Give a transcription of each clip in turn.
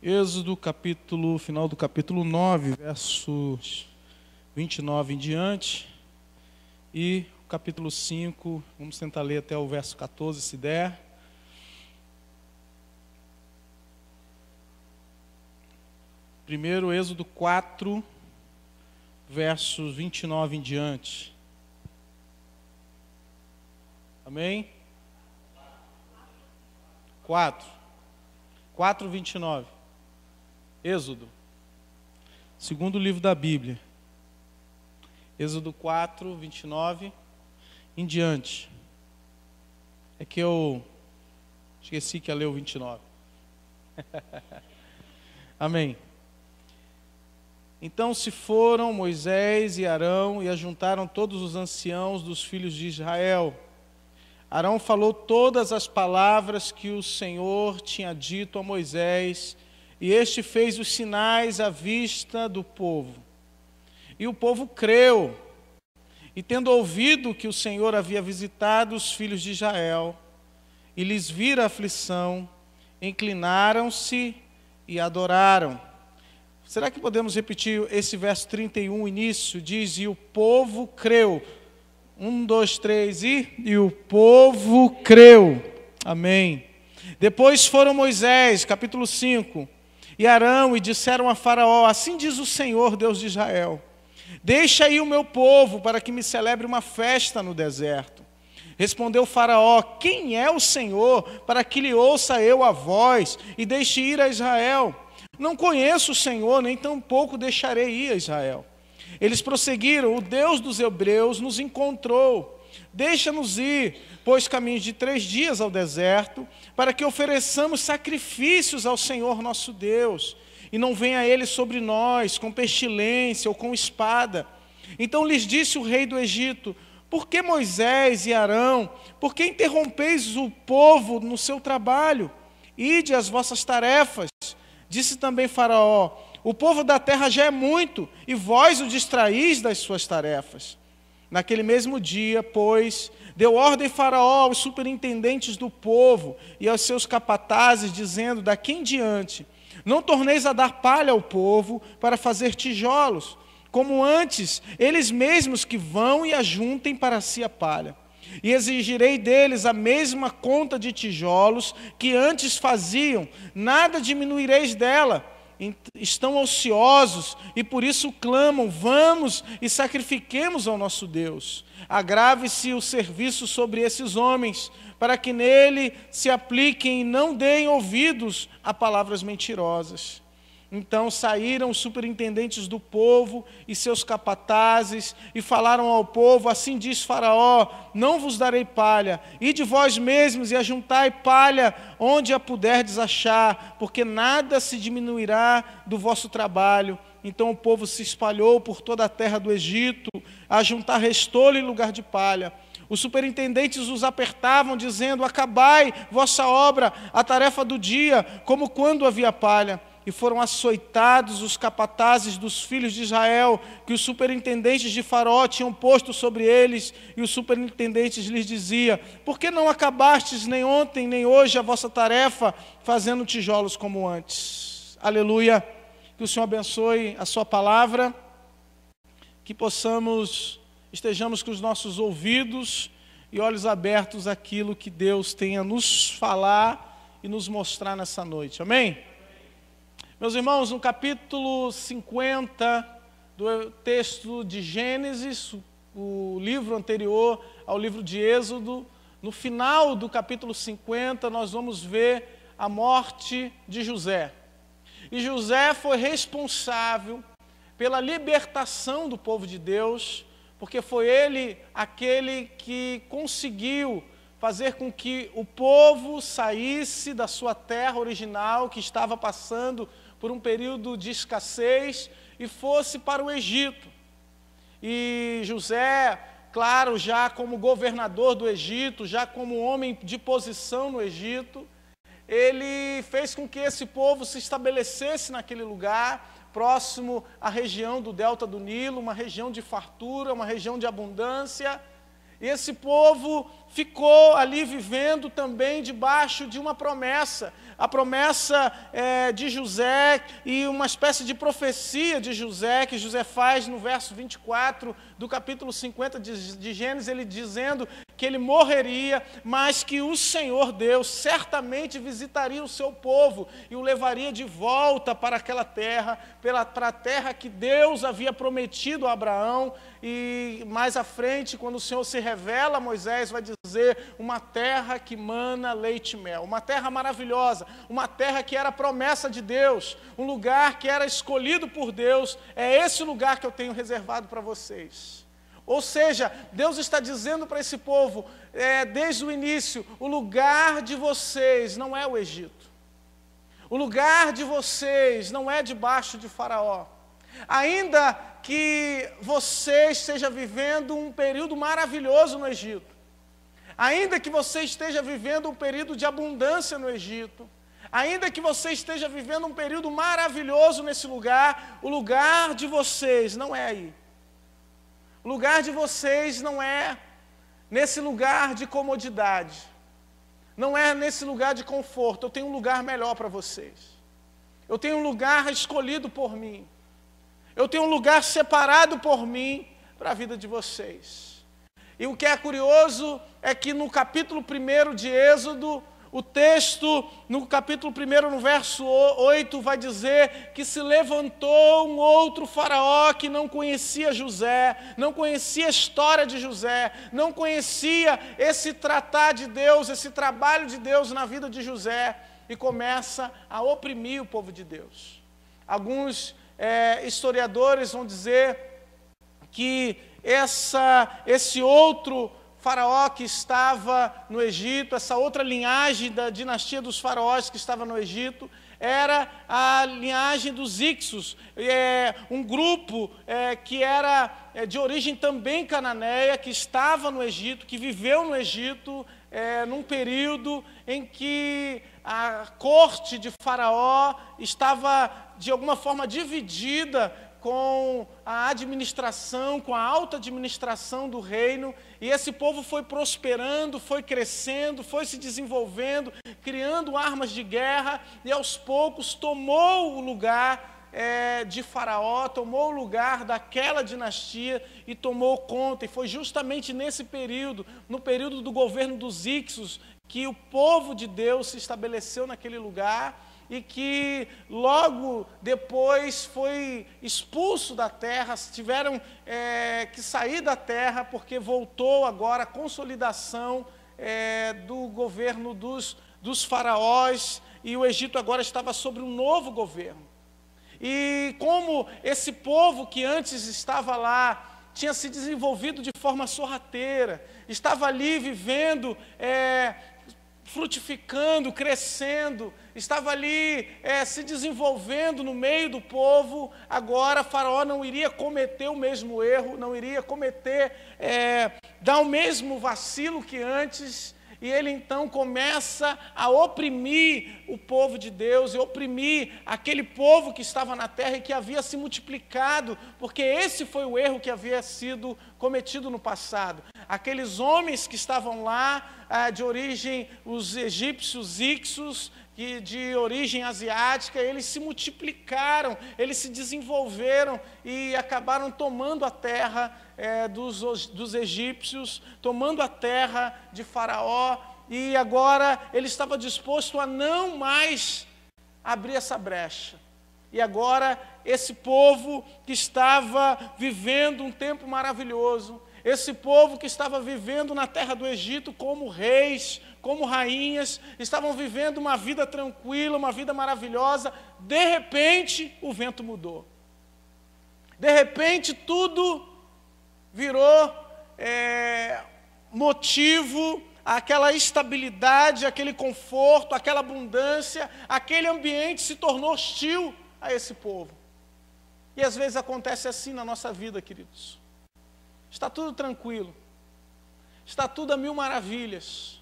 Êxodo, final do capítulo 9, versos 29 em diante, e o capítulo 5, vamos tentar ler até o verso 14, se der. Primeiro, Êxodo 4, versos 29 em diante. Amém? 4, 29. Êxodo, segundo livro da Bíblia. Êxodo 4, 29 em diante. É que eu esqueci que ia ler o 29. Amém. Então se foram Moisés e Arão e ajuntaram todos os anciãos dos filhos de Israel. Arão falou todas as palavras que o Senhor tinha dito a Moisés, e este fez os sinais à vista do povo. E o povo creu, e tendo ouvido que o Senhor havia visitado os filhos de Israel, e lhes vira a aflição, inclinaram-se e adoraram. Será que podemos repetir esse verso 31, o início? Diz, e o povo creu. 1, 2, 3, e o povo creu. Amém. Depois foram Moisés, capítulo 5, e Arão, e disseram a Faraó, assim diz o Senhor, Deus de Israel, deixa aí o meu povo, para que me celebre uma festa no deserto. Respondeu Faraó, quem é o Senhor, para que lhe ouça eu a voz, e deixe ir a Israel? Não conheço o Senhor, nem tampouco deixarei ir a Israel. Eles prosseguiram, o Deus dos hebreus nos encontrou. Deixa-nos ir, pois caminhos de 3 dias ao deserto, para que ofereçamos sacrifícios ao Senhor nosso Deus, e não venha ele sobre nós com pestilência ou com espada. Então lhes disse o rei do Egito, por que Moisés e Arão, por que interrompeis o povo no seu trabalho? Ide às vossas tarefas. Disse também Faraó, o povo da terra já é muito, e vós o distraís das suas tarefas. Naquele mesmo dia, pois, deu ordem Faraó aos superintendentes do povo e aos seus capatazes, dizendo, daqui em diante, não torneis a dar palha ao povo para fazer tijolos, como antes, eles mesmos que vão e ajuntem para si a palha. E exigirei deles a mesma conta de tijolos que antes faziam, nada diminuireis dela. Estão ociosos e por isso clamam, vamos e sacrifiquemos ao nosso Deus. Agrave-se o serviço sobre esses homens, para que nele se apliquem e não deem ouvidos a palavras mentirosas. Então saíram os superintendentes do povo e seus capatazes e falaram ao povo, assim diz Faraó, não vos darei palha, ide vós mesmos e ajuntai palha onde a puderdes achar, porque nada se diminuirá do vosso trabalho. Então o povo se espalhou por toda a terra do Egito, a juntar restolho em lugar de palha. Os superintendentes os apertavam, dizendo, acabai vossa obra, a tarefa do dia, como quando havia palha. E foram açoitados os capatazes dos filhos de Israel, que os superintendentes de Faraó tinham posto sobre eles, e os superintendentes lhes diziam, por que não acabastes nem ontem nem hoje a vossa tarefa, fazendo tijolos como antes? Aleluia, que o Senhor abençoe a sua palavra, que estejamos com os nossos ouvidos e olhos abertos àquilo que Deus tem a nos falar e nos mostrar nessa noite, amém? Meus irmãos, no capítulo 50 do texto de Gênesis, o livro anterior ao livro de Êxodo, no final do capítulo 50, nós vamos ver a morte de José. E José foi responsável pela libertação do povo de Deus, porque foi ele aquele que conseguiu fazer com que o povo saísse da sua terra original, que estava passando por um período de escassez, e fosse para o Egito. E José, claro, já como governador do Egito, já como homem de posição no Egito, ele fez com que esse povo se estabelecesse naquele lugar, próximo à região do delta do Nilo, uma região de fartura, uma região de abundância. E esse povo ficou ali vivendo também debaixo de uma promessa. a promessa de José e uma espécie de profecia de José, que José faz no verso 24 do capítulo 50 de Gênesis, ele dizendo que ele morreria, mas que o Senhor Deus certamente visitaria o seu povo e o levaria de volta para aquela terra, para a terra que Deus havia prometido a Abraão. E mais à frente, quando o Senhor se revela a Moisés, vai dizer: uma terra que mana leite e mel, uma terra maravilhosa, uma terra que era a promessa de Deus, um lugar que era escolhido por Deus. É esse lugar que eu tenho reservado para vocês. Ou seja, Deus está dizendo para esse povo, desde o início: o lugar de vocês não é o Egito, o lugar de vocês não é debaixo de Faraó. Ainda que você esteja vivendo um período maravilhoso no Egito, ainda que você esteja vivendo um período de abundância no Egito, ainda que você esteja vivendo um período maravilhoso nesse lugar, o lugar de vocês não é aí. O lugar de vocês não é nesse lugar de comodidade, não é nesse lugar de conforto. Eu tenho um lugar melhor para vocês. Eu tenho um lugar escolhido por mim. Eu tenho um lugar separado por mim para a vida de vocês. E o que é curioso é que no capítulo 1 de Êxodo, o texto, no capítulo 1, no verso 8, vai dizer que se levantou um outro faraó que não conhecia José, não conhecia a história de José, não conhecia esse tratar de Deus, esse trabalho de Deus na vida de José, e começa a oprimir o povo de Deus. Alguns historiadores vão dizer que esse outro faraó que estava no Egito, essa outra linhagem da dinastia dos faraós que estava no Egito, era a linhagem dos Ixos, um grupo que era de origem também cananeia, que estava no Egito, que viveu no Egito, num período em que a corte de Faraó estava de alguma forma dividida com a administração, com a alta administração do reino, e esse povo foi prosperando, foi crescendo, foi se desenvolvendo, criando armas de guerra, e aos poucos tomou o lugar de Faraó, tomou o lugar daquela dinastia e tomou conta. E foi justamente nesse período, no período do governo dos Ixos, que o povo de Deus se estabeleceu naquele lugar e que logo depois foi expulso da terra, tiveram que sair da terra, porque voltou agora a consolidação do governo dos faraós, e o Egito agora estava sobre um novo governo. E como esse povo que antes estava lá tinha se desenvolvido de forma sorrateira, estava ali vivendo, frutificando, crescendo, estava ali se desenvolvendo no meio do povo, agora Faraó não iria cometer o mesmo erro, não iria cometer, dar o mesmo vacilo que antes. E ele então começa a oprimir o povo de Deus, e oprimir aquele povo que estava na terra e que havia se multiplicado, porque esse foi o erro que havia sido cometido no passado. Aqueles homens que estavam lá, de origem, os egípcios, Ixos, de origem asiática, eles se multiplicaram, eles se desenvolveram e acabaram tomando a terra dos egípcios, tomando a terra de Faraó, e agora ele estava disposto a não mais abrir essa brecha. E agora esse povo que estava vivendo um tempo maravilhoso, esse povo que estava vivendo na terra do Egito como reis, como rainhas, estavam vivendo uma vida tranquila, uma vida maravilhosa, de repente o vento mudou. De repente tudo virou motivo, aquela estabilidade, aquele conforto, aquela abundância, aquele ambiente se tornou hostil a esse povo. E às vezes acontece assim na nossa vida, queridos. Está tudo tranquilo, está tudo a mil maravilhas,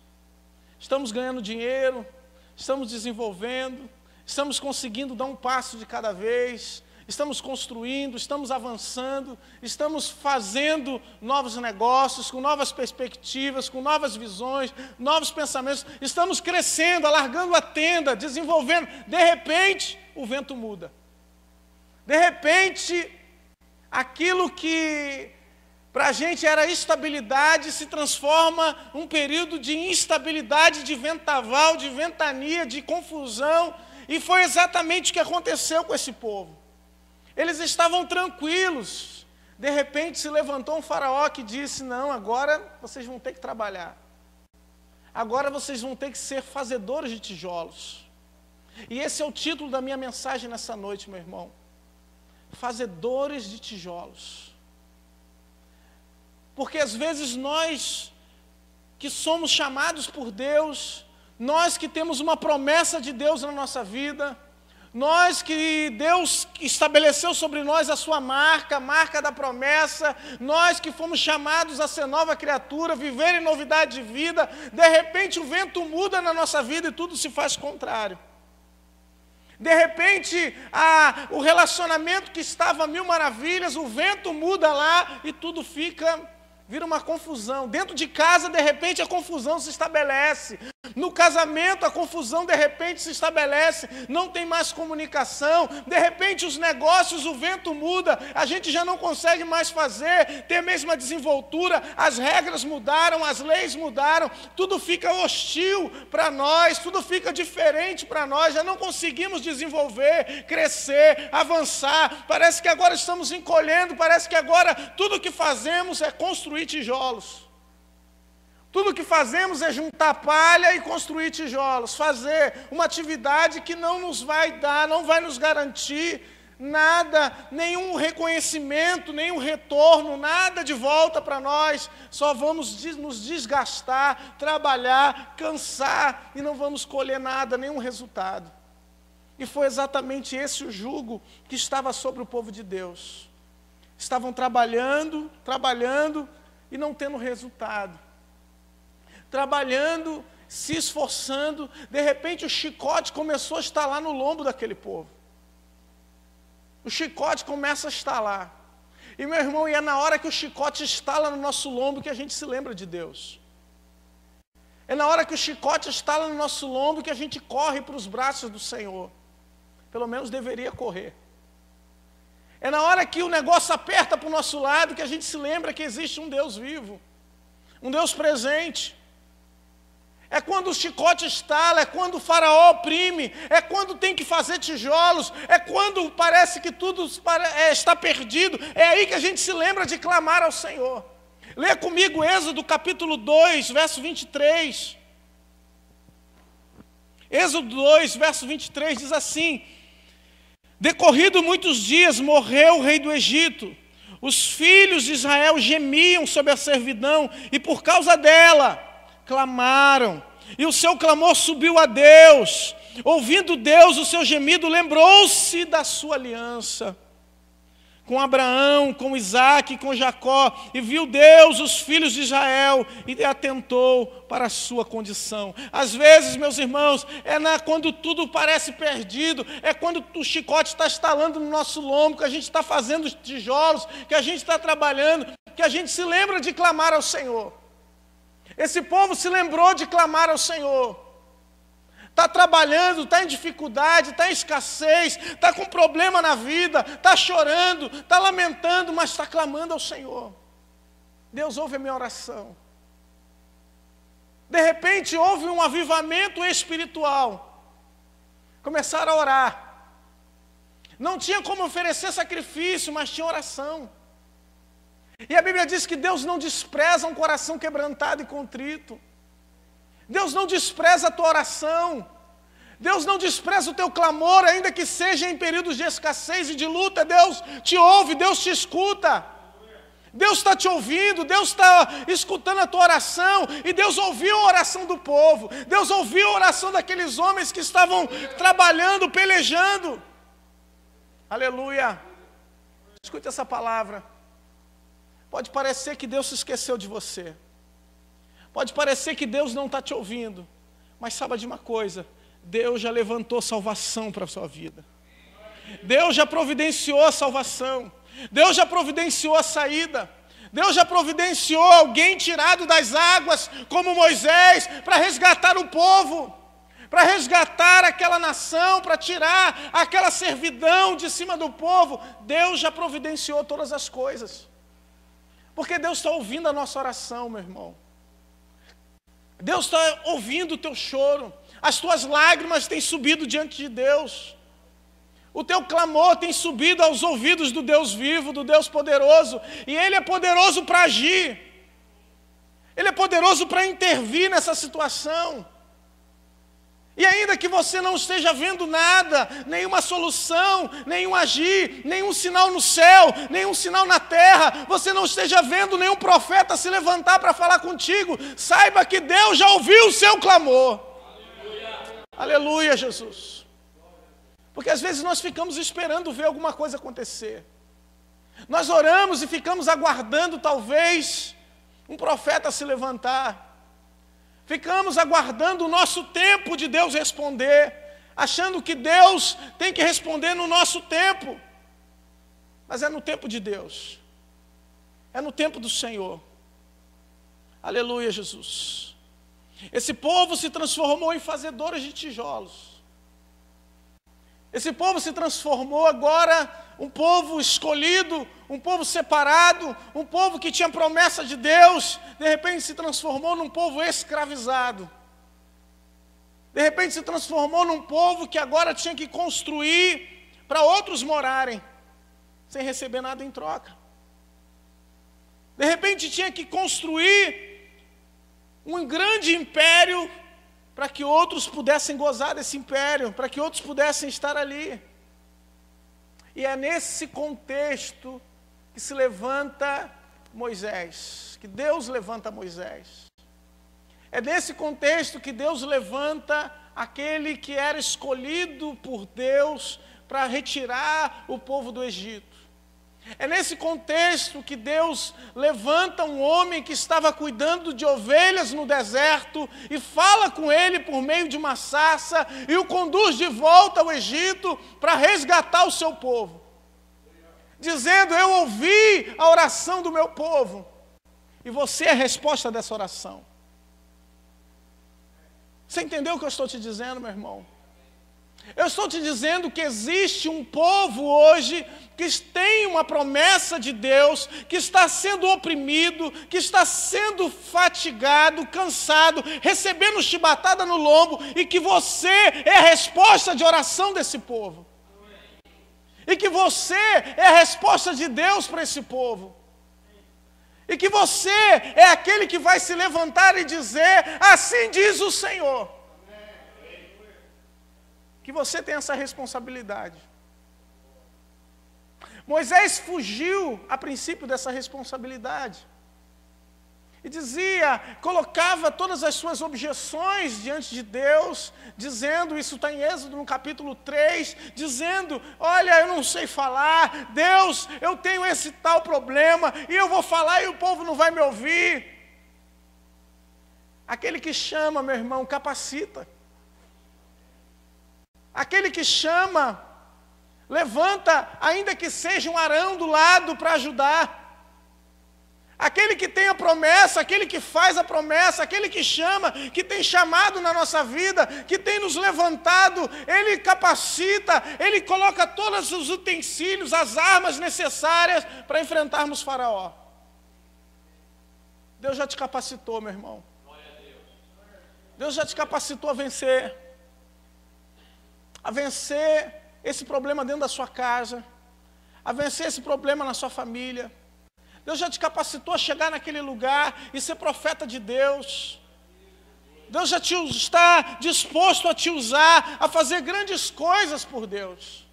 estamos ganhando dinheiro, estamos desenvolvendo, estamos conseguindo dar um passo de cada vez, estamos construindo, estamos avançando, estamos fazendo novos negócios, com novas perspectivas, com novas visões, novos pensamentos, estamos crescendo, alargando a tenda, desenvolvendo. De repente, o vento muda. De repente, aquilo que para a gente era estabilidade se transforma num período de instabilidade, de vendaval, de ventania, de confusão. E foi exatamente o que aconteceu com esse povo. Eles estavam tranquilos. De repente se levantou um faraó que disse: não, agora vocês vão ter que trabalhar. Agora vocês vão ter que ser fazedores de tijolos. E esse é o título da minha mensagem nessa noite, meu irmão. Fazedores de tijolos. Porque às vezes nós que somos chamados por Deus, nós que temos uma promessa de Deus na nossa vida, nós que Deus estabeleceu sobre nós a sua marca, a marca da promessa, nós que fomos chamados a ser nova criatura, viver em novidade de vida, de repente o vento muda na nossa vida e tudo se faz contrário. De repente, o relacionamento que estava a mil maravilhas, o vento muda lá e tudo vira uma confusão. Dentro de casa, de repente, a confusão se estabelece. No casamento, a confusão, de repente, se estabelece. Não tem mais comunicação. De repente, os negócios, o vento muda. A gente já não consegue mais fazer, ter a mesma desenvoltura. As regras mudaram, as leis mudaram. Tudo fica hostil para nós, tudo fica diferente para nós. Já não conseguimos desenvolver, crescer, avançar. Parece que agora estamos encolhendo. Parece que agora tudo que fazemos é construir tijolos. Tudo que fazemos é juntar palha e construir tijolos, fazer uma atividade que não nos vai dar, não vai nos garantir nada, nenhum reconhecimento, nenhum retorno, nada de volta para nós. Só vamos nos desgastar, trabalhar, cansar e não vamos colher nada, nenhum resultado. E foi exatamente esse o jugo que estava sobre o povo de Deus. Estavam trabalhando e não tendo resultado. Trabalhando, se esforçando, de repente o chicote começou a estalar no lombo daquele povo. O chicote começa a estalar. E meu irmão, é na hora que o chicote estala no nosso lombo que a gente se lembra de Deus. É na hora que o chicote estala no nosso lombo que a gente corre para os braços do Senhor. Pelo menos deveria correr. É na hora que o negócio aperta para o nosso lado que a gente se lembra que existe um Deus vivo. Um Deus presente. É quando o chicote estala, é quando o faraó oprime, é quando tem que fazer tijolos, é quando parece que tudo está perdido. É aí que a gente se lembra de clamar ao Senhor. Lê comigo Êxodo capítulo 2, verso 23. Êxodo 2, verso 23 diz assim: decorrido muitos dias, morreu o rei do Egito. Os filhos de Israel gemiam sob a servidão e por causa dela clamaram, e o seu clamor subiu a Deus. Ouvindo Deus o seu gemido, lembrou-se da sua aliança com Abraão, com Isaque e com Jacó, e viu Deus os filhos de Israel e atentou para a sua condição. Às vezes, meus irmãos, quando tudo parece perdido, é quando o chicote está estalando no nosso lombo, que a gente está fazendo os tijolos, que a gente está trabalhando, que a gente se lembra de clamar ao Senhor. Esse povo se lembrou de clamar ao Senhor. Está trabalhando, está em dificuldade, está em escassez, está com problema na vida, está chorando, está lamentando, mas está clamando ao Senhor. Deus ouve a minha oração. De repente houve um avivamento espiritual. Começaram a orar. Não tinha como oferecer sacrifício, mas tinha oração. E a Bíblia diz que Deus não despreza um coração quebrantado e contrito. Deus não despreza a tua oração. Deus não despreza o teu clamor, ainda que seja em períodos de escassez e de luta. Deus te ouve, Deus te escuta. Deus está te ouvindo, Deus está escutando a tua oração. E Deus ouviu a oração do povo. Deus ouviu a oração daqueles homens que estavam trabalhando, pelejando. Aleluia. Escute essa palavra. Pode parecer que Deus se esqueceu de você. Pode parecer que Deus não está te ouvindo. Mas saiba de uma coisa, Deus já levantou salvação para a sua vida. Deus já providenciou a salvação. Deus já providenciou a saída. Deus já providenciou alguém tirado das águas, como Moisés, para resgatar o povo, para resgatar aquela nação, para tirar aquela servidão de cima do povo. Deus já providenciou todas as coisas. Porque Deus está ouvindo a nossa oração, meu irmão. Deus está ouvindo o teu choro. As tuas lágrimas têm subido diante de Deus. O teu clamor tem subido aos ouvidos do Deus vivo, do Deus poderoso. E Ele é poderoso para agir. Ele é poderoso para intervir nessa situação. E ainda que você não esteja vendo nada, nenhuma solução, nenhum agir, nenhum sinal no céu, nenhum sinal na terra, você não esteja vendo nenhum profeta se levantar para falar contigo, saiba que Deus já ouviu o seu clamor. Aleluia, aleluia, Jesus. Porque às vezes nós ficamos esperando ver alguma coisa acontecer. Nós oramos e ficamos aguardando talvez um profeta se levantar. Ficamos aguardando o nosso tempo de Deus responder, achando que Deus tem que responder no nosso tempo. Mas é no tempo de Deus. É no tempo do Senhor. Aleluia, Jesus. Esse povo se transformou em fazedores de tijolos. Esse povo se transformou agora um povo escolhido, um povo separado, um povo que tinha promessa de Deus, de repente se transformou num povo escravizado. De repente se transformou num povo que agora tinha que construir para outros morarem, sem receber nada em troca. De repente tinha que construir um grande império para que outros pudessem gozar desse império, para que outros pudessem estar ali. E é nesse contexto que se levanta Moisés, que Deus levanta Moisés. É nesse contexto que Deus levanta aquele que era escolhido por Deus para retirar o povo do Egito. É nesse contexto que Deus levanta um homem que estava cuidando de ovelhas no deserto e fala com ele por meio de uma sarça e o conduz de volta ao Egito para resgatar o seu povo. Dizendo, eu ouvi a oração do meu povo e você é a resposta dessa oração. Você entendeu o que eu estou te dizendo, meu irmão? Eu estou te dizendo que existe um povo hoje que tem uma promessa de Deus, que está sendo oprimido, que está sendo fatigado, cansado, recebendo chibatada no lombo, e que você é a resposta de oração desse povo. E que você é a resposta de Deus para esse povo. E que você é aquele que vai se levantar e dizer, assim diz o Senhor. Que você tem essa responsabilidade. Moisés fugiu, a princípio, dessa responsabilidade. E dizia, colocava todas as suas objeções diante de Deus, dizendo, isso está em Êxodo no capítulo 3, dizendo, olha, eu não sei falar, Deus, eu tenho esse tal problema, e eu vou falar e o povo não vai me ouvir. Aquele que chama, meu irmão, capacita. Aquele que chama, levanta, ainda que seja um Arão do lado para ajudar. Aquele que tem a promessa, aquele que faz a promessa, aquele que chama, que tem chamado na nossa vida, que tem nos levantado, ele capacita, ele coloca todos os utensílios, as armas necessárias para enfrentarmos Faraó. Deus já te capacitou, meu irmão. Deus já te capacitou a vencer esse problema dentro da sua casa, a vencer esse problema na sua família. Deus já te capacitou a chegar naquele lugar e ser profeta de Deus. Deus já está disposto a te usar, a fazer grandes coisas por Deus.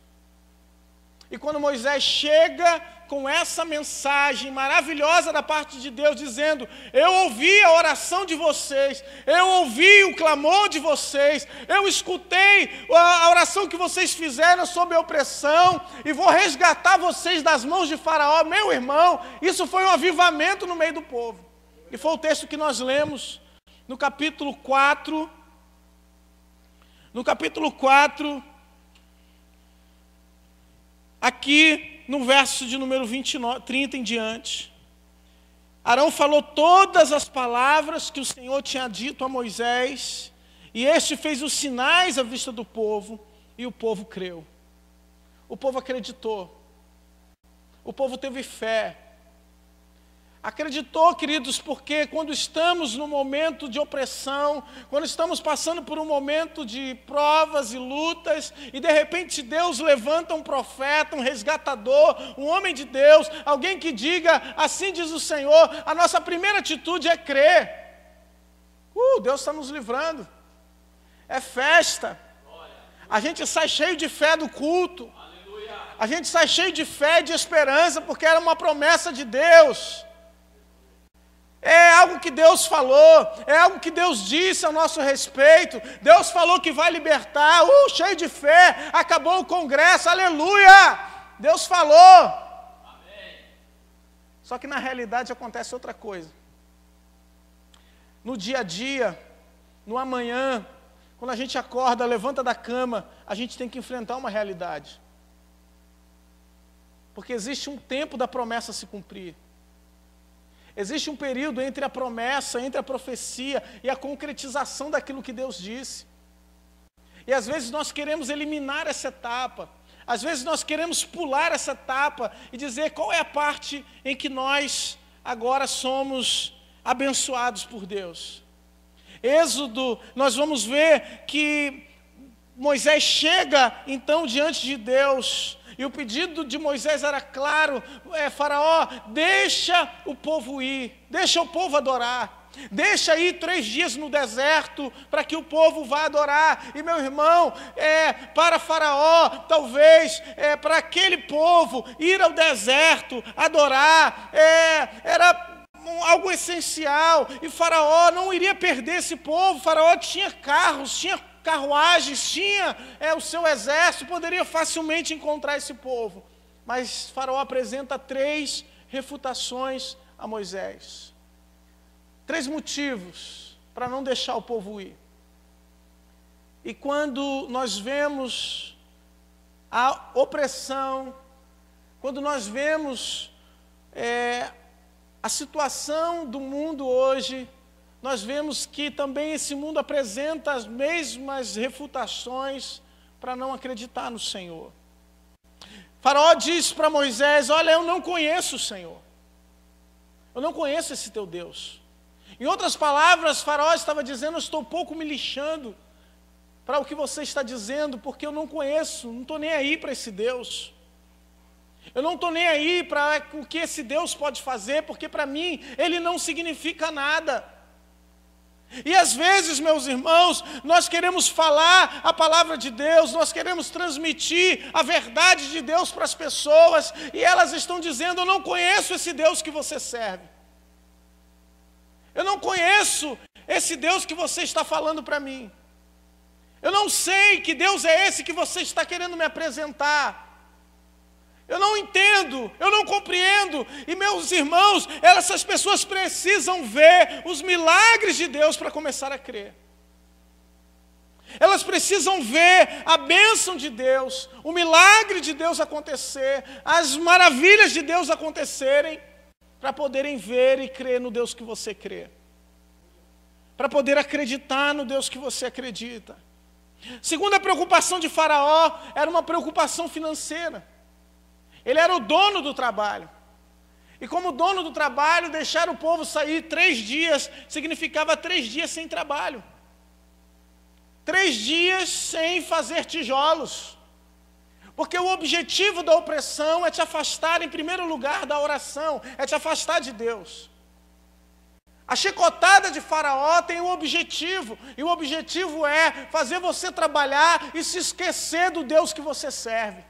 E quando Moisés chega com essa mensagem maravilhosa da parte de Deus, dizendo, eu ouvi a oração de vocês, eu ouvi o clamor de vocês, eu escutei a oração que vocês fizeram sobre a opressão, e vou resgatar vocês das mãos de Faraó. Meu irmão, isso foi um avivamento no meio do povo. E foi o texto que nós lemos no capítulo 4, aqui no verso de número 30 em diante, Arão falou todas as palavras que o Senhor tinha dito a Moisés, e este fez os sinais à vista do povo, e o povo creu. O povo acreditou. O povo teve fé. Acreditou, queridos, porque quando estamos num momento de opressão, quando estamos passando por um momento de provas e lutas, e de repente Deus levanta um profeta, um resgatador, um homem de Deus, alguém que diga, assim diz o Senhor, a nossa primeira atitude é crer. Deus está nos livrando. É festa. A gente sai cheio de fé do culto. A gente sai cheio de fé e de esperança, porque era uma promessa de Deus. É algo que Deus falou, é algo que Deus disse a nosso respeito. Deus falou que vai libertar, cheio de fé, acabou o congresso, aleluia! Deus falou. Amém. Só que na realidade acontece outra coisa. No dia a dia, no amanhã, quando a gente acorda, levanta da cama, a gente tem que enfrentar uma realidade. Porque existe um tempo da promessa se cumprir. Existe um período entre a promessa, entre a profecia e a concretização daquilo que Deus disse. E às vezes nós queremos eliminar essa etapa. Às vezes nós queremos pular essa etapa e dizer qual é a parte em que nós agora somos abençoados por Deus. Êxodo, nós vamos ver que Moisés chega então diante de Deus. E o pedido de Moisés era claro, Faraó, deixa o povo ir, deixa o povo adorar, deixa ir 3 dias no deserto para que o povo vá adorar. E meu irmão, para Faraó, talvez, para aquele povo ir ao deserto, adorar, era algo essencial, e Faraó não iria perder esse povo. Faraó tinha carros, tinha carruagens, tinha o seu exército, poderia facilmente encontrar esse povo. Mas Faraó apresenta 3 refutações a Moisés. 3 motivos para não deixar o povo ir. E quando nós vemos a opressão, quando nós vemos a situação do mundo hoje, nós vemos que também esse mundo apresenta as mesmas refutações para não acreditar no Senhor. Faraó diz para Moisés, olha, eu não conheço o Senhor. Eu não conheço esse teu Deus. Em outras palavras, Faraó estava dizendo, eu estou pouco me lixando para o que você está dizendo, porque eu não conheço, não estou nem aí para esse Deus. Eu não estou nem aí para o que esse Deus pode fazer, porque para mim ele não significa nada. E às vezes, meus irmãos, nós queremos falar a palavra de Deus, nós queremos transmitir a verdade de Deus para as pessoas, e elas estão dizendo, eu não conheço esse Deus que você serve. Eu não conheço esse Deus que você está falando para mim. Eu não sei que Deus é esse que você está querendo me apresentar. Eu não entendo, eu não compreendo. E meus irmãos, essas pessoas precisam ver os milagres de Deus para começar a crer. Elas precisam ver a bênção de Deus, o milagre de Deus acontecer, as maravilhas de Deus acontecerem, para poderem ver e crer no Deus que você crê. Para poder acreditar no Deus que você acredita. Segunda preocupação de Faraó era uma preocupação financeira. Ele era o dono do trabalho. E como dono do trabalho, deixar o povo sair 3 dias significava 3 dias sem trabalho. 3 dias sem fazer tijolos. Porque o objetivo da opressão é te afastar, em primeiro lugar, da oração, é te afastar de Deus. A chicotada de Faraó tem um objetivo, e o objetivo é fazer você trabalhar e se esquecer do Deus que você serve.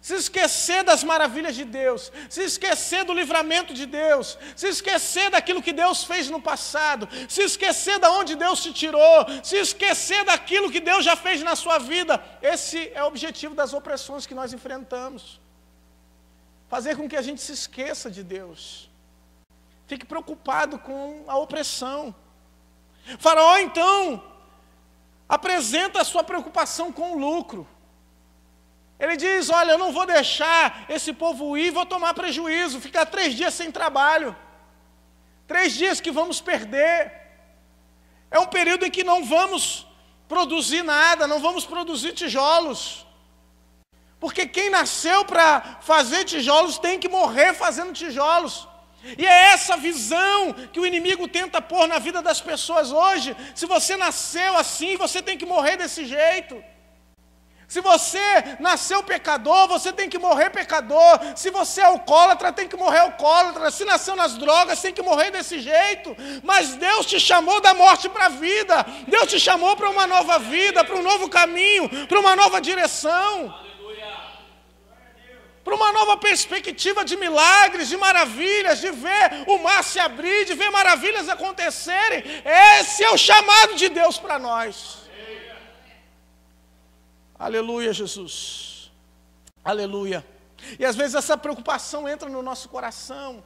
Se esquecer das maravilhas de Deus, se esquecer do livramento de Deus, se esquecer daquilo que Deus fez no passado, se esquecer de onde Deus te tirou, se esquecer daquilo que Deus já fez na sua vida. Esse é o objetivo das opressões que nós enfrentamos. Fazer com que a gente se esqueça de Deus. Fique preocupado com a opressão. Faraó, então, apresenta a sua preocupação com o lucro. Ele diz, olha, eu não vou deixar esse povo ir, vou tomar prejuízo, ficar 3 dias sem trabalho. 3 dias que vamos perder. É um período em que não vamos produzir nada, não vamos produzir tijolos. Porque quem nasceu para fazer tijolos tem que morrer fazendo tijolos. E é essa visão que o inimigo tenta pôr na vida das pessoas hoje. Se você nasceu assim, você tem que morrer desse jeito. Se você nasceu pecador, você tem que morrer pecador. Se você é alcoólatra, tem que morrer alcoólatra. Se nasceu nas drogas, tem que morrer desse jeito. Mas Deus te chamou da morte para a vida. Deus te chamou para uma nova vida, para um novo caminho, para uma nova direção. Para uma nova perspectiva de milagres, de maravilhas, de ver o mar se abrir, de ver maravilhas acontecerem. Esse é o chamado de Deus para nós. Aleluia, Jesus. Aleluia. E às vezes essa preocupação entra no nosso coração.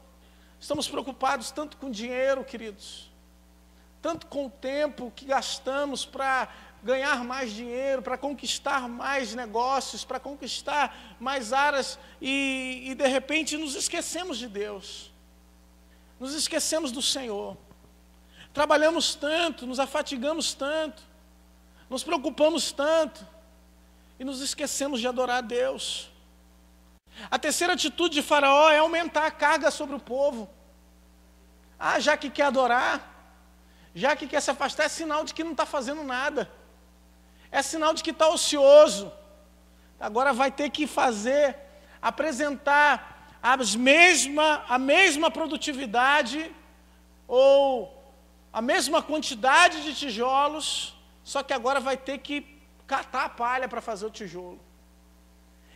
Estamos preocupados tanto com dinheiro, queridos, tanto com o tempo que gastamos para ganhar mais dinheiro, para conquistar mais negócios, para conquistar mais áreas e de repente nos esquecemos de Deus. Nos esquecemos do Senhor. Trabalhamos tanto, nos afatigamos tanto, nos preocupamos tanto e nos esquecemos de adorar a Deus. A terceira atitude de Faraó é aumentar a carga sobre o povo. Já que quer adorar, já que quer se afastar, é sinal de que não está fazendo nada. É sinal de que está ocioso. Agora vai ter que apresentar a mesma produtividade ou a mesma quantidade de tijolos, só que agora vai ter que catar a palha para fazer o tijolo.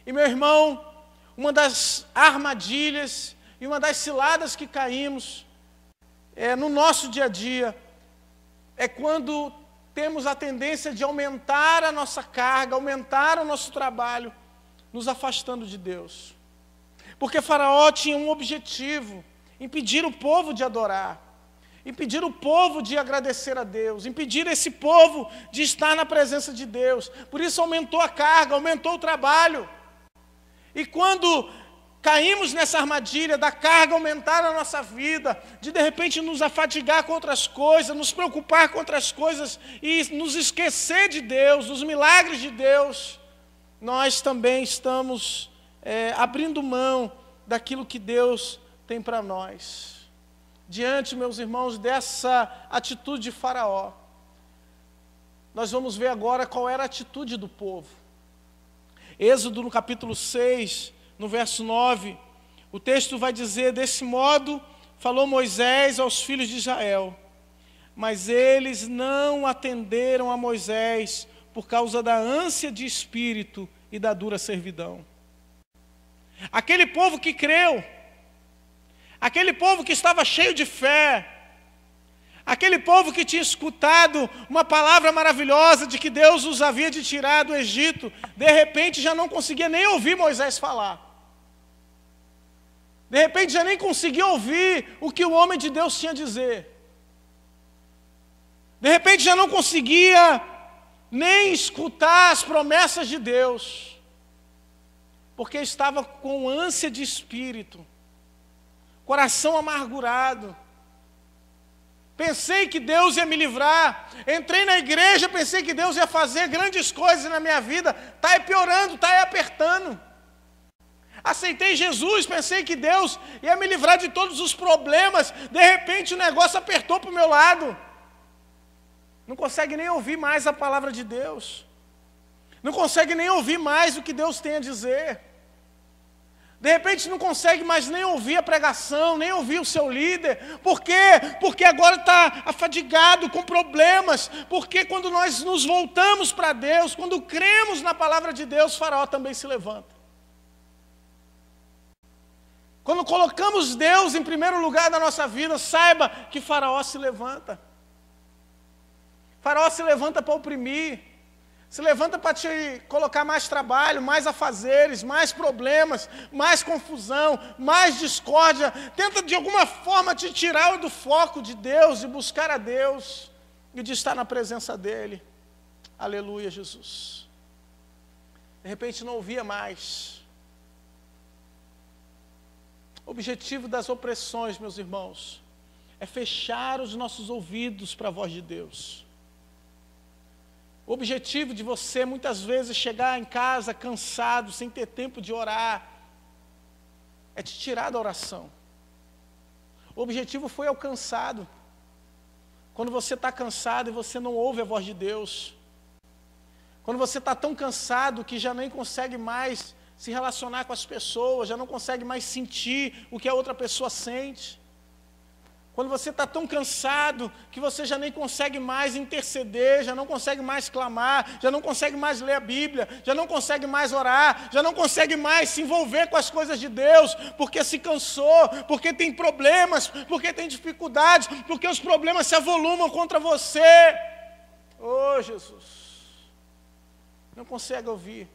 E meu irmão, uma das armadilhas e uma das ciladas que caímos no nosso dia a dia é quando temos a tendência de aumentar a nossa carga, aumentar o nosso trabalho, nos afastando de Deus. Porque Faraó tinha um objetivo: impedir o povo de adorar, impedir o povo de agradecer a Deus, impedir esse povo de estar na presença de Deus. Por isso aumentou a carga, aumentou o trabalho. E quando caímos nessa armadilha da carga aumentar na nossa vida, de repente nos afatigar com outras coisas, nos preocupar com outras coisas e nos esquecer de Deus, dos milagres de Deus, nós também estamos abrindo mão daquilo que Deus tem para nós. Diante, meus irmãos, dessa atitude de Faraó, nós vamos ver agora qual era a atitude do povo. Êxodo, no capítulo 6, no verso 9, o texto vai dizer: desse modo falou Moisés aos filhos de Israel, mas eles não atenderam a Moisés por causa da ânsia de espírito e da dura servidão. Aquele povo que creu, aquele povo que estava cheio de fé, aquele povo que tinha escutado uma palavra maravilhosa de que Deus os havia de tirar do Egito, de repente já não conseguia nem ouvir Moisés falar. De repente já nem conseguia ouvir o que o homem de Deus tinha a dizer. De repente já não conseguia nem escutar as promessas de Deus, porque estava com ânsia de espírito, coração amargurado. Pensei que Deus ia me livrar, entrei na igreja, pensei que Deus ia fazer grandes coisas na minha vida, está aí piorando, está aí apertando. Aceitei Jesus, pensei que Deus ia me livrar de todos os problemas, de repente o negócio apertou para o meu lado. Não consegue nem ouvir mais a palavra de Deus, não consegue nem ouvir mais o que Deus tem a dizer. De repente não consegue mais nem ouvir a pregação, nem ouvir o seu líder. Por quê? Porque agora está afadigado com problemas. Porque quando nós nos voltamos para Deus, quando cremos na palavra de Deus, Faraó também se levanta. Quando colocamos Deus em primeiro lugar na nossa vida, saiba que Faraó se levanta. Faraó se levanta para oprimir. Se levanta para te colocar mais trabalho, mais afazeres, mais problemas, mais confusão, mais discórdia. Tenta de alguma forma te tirar do foco de Deus, de buscar a Deus e de estar na presença dEle. Aleluia, Jesus. De repente não ouvia mais. O objetivo das opressões, meus irmãos, é fechar os nossos ouvidos para a voz de Deus. O objetivo de você, muitas vezes, chegar em casa cansado, sem ter tempo de orar, é te tirar da oração. O objetivo foi alcançado. Quando você está cansado e você não ouve a voz de Deus. Quando você está tão cansado que já nem consegue mais se relacionar com as pessoas, já não consegue mais sentir o que a outra pessoa sente. Quando você está tão cansado que você já nem consegue mais interceder, já não consegue mais clamar, já não consegue mais ler a Bíblia, já não consegue mais orar, já não consegue mais se envolver com as coisas de Deus, porque se cansou, porque tem problemas, porque tem dificuldades, porque os problemas se avolumam contra você. Oh, Jesus! Não consegue ouvir.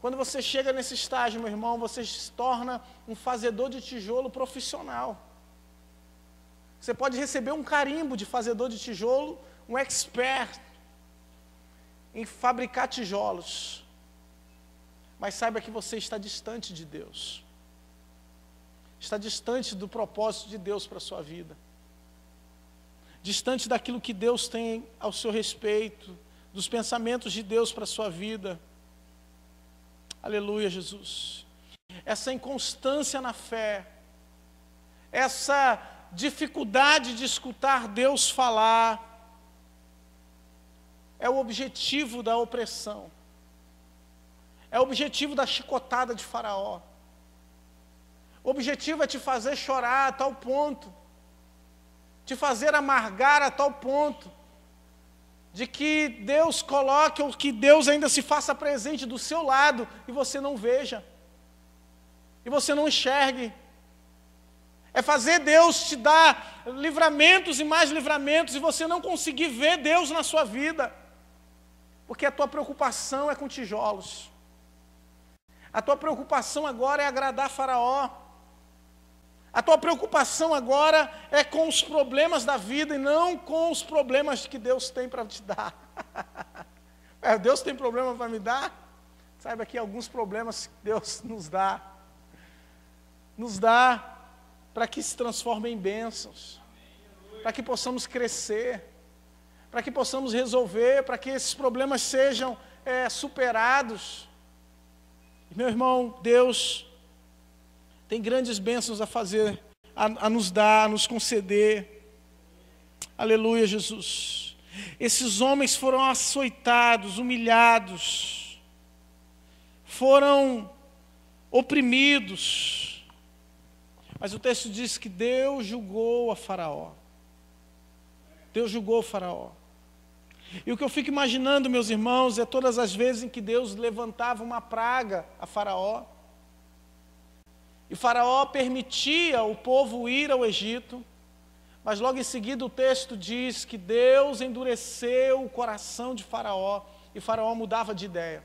Quando você chega nesse estágio, meu irmão, você se torna um fazedor de tijolo profissional. Você pode receber um carimbo de fazedor de tijolo, um expert em fabricar tijolos. Mas saiba que você está distante de Deus. Está distante do propósito de Deus para a sua vida. Distante daquilo que Deus tem ao seu respeito, dos pensamentos de Deus para a sua vida. Aleluia, Jesus. Essa inconstância na fé, essa dificuldade de escutar Deus falar, é o objetivo da opressão, é o objetivo da chicotada de Faraó. O objetivo é te fazer chorar a tal ponto, te fazer amargar a tal ponto, de que Deus coloque, ou que Deus ainda se faça presente do seu lado, e você não veja, e você não enxergue. É fazer Deus te dar livramentos e mais livramentos, e você não conseguir ver Deus na sua vida, porque a tua preocupação é com tijolos. A tua preocupação agora é agradar Faraó. A tua preocupação agora é com os problemas da vida e não com os problemas que Deus tem para te dar. Deus tem problema para me dar? Saiba que alguns problemas que Deus nos dá para que se transformem em bênçãos, para que possamos crescer, para que possamos resolver, para que esses problemas sejam superados. Meu irmão, Deus tem grandes bênçãos a fazer, a nos dar, a nos conceder. Aleluia, Jesus. Esses homens foram açoitados, humilhados, foram oprimidos. Mas o texto diz que Deus julgou a Faraó. Deus julgou o Faraó. E o que eu fico imaginando, meus irmãos, é todas as vezes em que Deus levantava uma praga a Faraó. E Faraó permitia o povo ir ao Egito. Mas logo em seguida o texto diz que Deus endureceu o coração de Faraó. E Faraó mudava de ideia.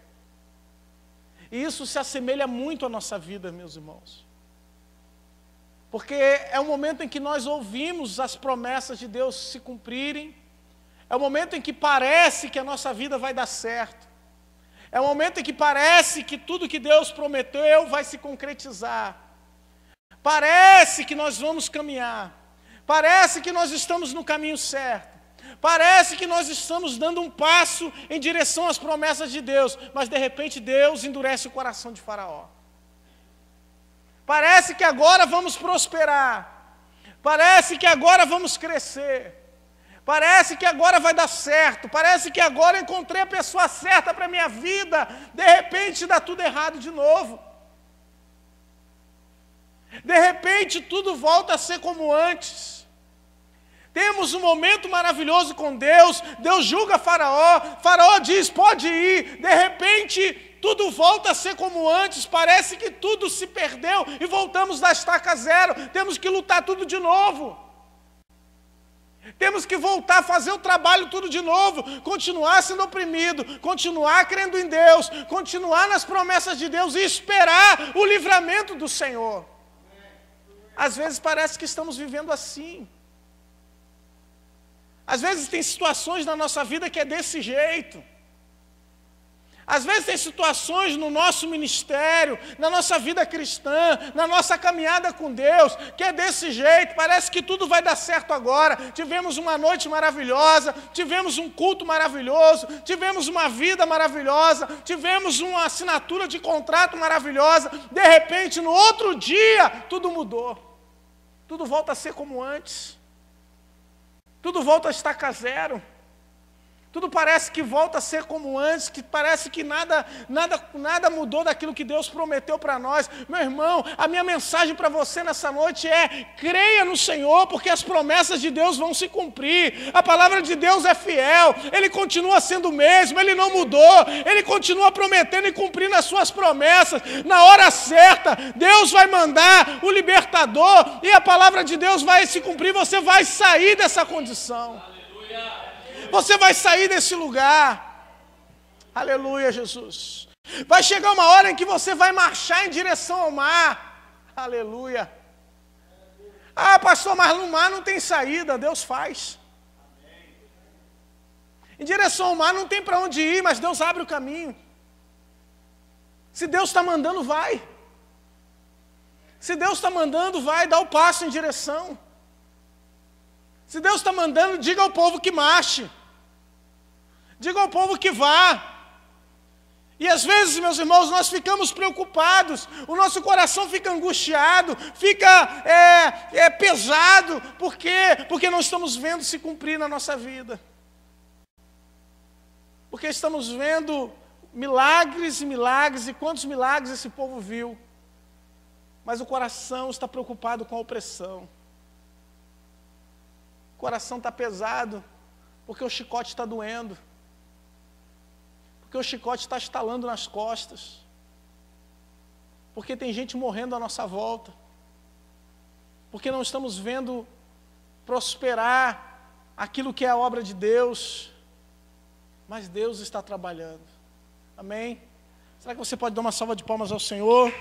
E isso se assemelha muito à nossa vida, meus irmãos. Porque é o momento em que nós ouvimos as promessas de Deus se cumprirem. É o momento em que parece que a nossa vida vai dar certo. É o momento em que parece que tudo que Deus prometeu vai se concretizar. Parece que nós vamos caminhar. Parece que nós estamos no caminho certo. Parece que nós estamos dando um passo em direção às promessas de Deus. Mas de repente Deus endurece o coração de Faraó. Parece que agora vamos prosperar. Parece que agora vamos crescer. Parece que agora vai dar certo. Parece que agora encontrei a pessoa certa para a minha vida. De repente dá tudo errado de novo. De repente tudo volta a ser como antes. Temos um momento maravilhoso com Deus. Deus julga Faraó. Faraó diz, pode ir. De repente tudo volta a ser como antes, parece que tudo se perdeu e voltamos da estaca zero, temos que lutar tudo de novo. Temos que voltar a fazer o trabalho tudo de novo, continuar sendo oprimido, continuar crendo em Deus, continuar nas promessas de Deus e esperar o livramento do Senhor. Às vezes parece que estamos vivendo assim. Às vezes tem situações na nossa vida que é desse jeito. Às vezes tem situações no nosso ministério, na nossa vida cristã, na nossa caminhada com Deus, que é desse jeito, parece que tudo vai dar certo agora. Tivemos uma noite maravilhosa, tivemos um culto maravilhoso, tivemos uma vida maravilhosa, tivemos uma assinatura de contrato maravilhosa. De repente, no outro dia, tudo mudou. Tudo volta a ser como antes. Tudo volta a estaca zero. Tudo parece que volta a ser como antes, que parece que nada mudou daquilo que Deus prometeu para nós. Meu irmão, a minha mensagem para você nessa noite é: creia no Senhor, porque as promessas de Deus vão se cumprir. A palavra de Deus é fiel, Ele continua sendo o mesmo, Ele não mudou, Ele continua prometendo e cumprindo as suas promessas. Na hora certa, Deus vai mandar o libertador e a palavra de Deus vai se cumprir, você vai sair dessa condição. Aleluia. Você vai sair desse lugar. Aleluia, Jesus. Vai chegar uma hora em que você vai marchar em direção ao mar. Aleluia. Ah, pastor, mas no mar não tem saída. Deus faz. Em direção ao mar não tem para onde ir, mas Deus abre o caminho. Se Deus está mandando, vai. Se Deus está mandando, vai. Dá o passo em direção. Se Deus está mandando, diga ao povo que marche. Diga ao povo que vá. E às vezes, meus irmãos, nós ficamos preocupados, o nosso coração fica angustiado, fica pesado. Por quê? Porque não estamos vendo se cumprir na nossa vida. Porque estamos vendo milagres e milagres, e quantos milagres esse povo viu. Mas o coração está preocupado com a opressão. O coração está pesado, porque o chicote está doendo. Porque o chicote está estalando nas costas. Porque tem gente morrendo à nossa volta. Porque não estamos vendo prosperar aquilo que é a obra de Deus. Mas Deus está trabalhando. Amém? Será que você pode dar uma salva de palmas ao Senhor?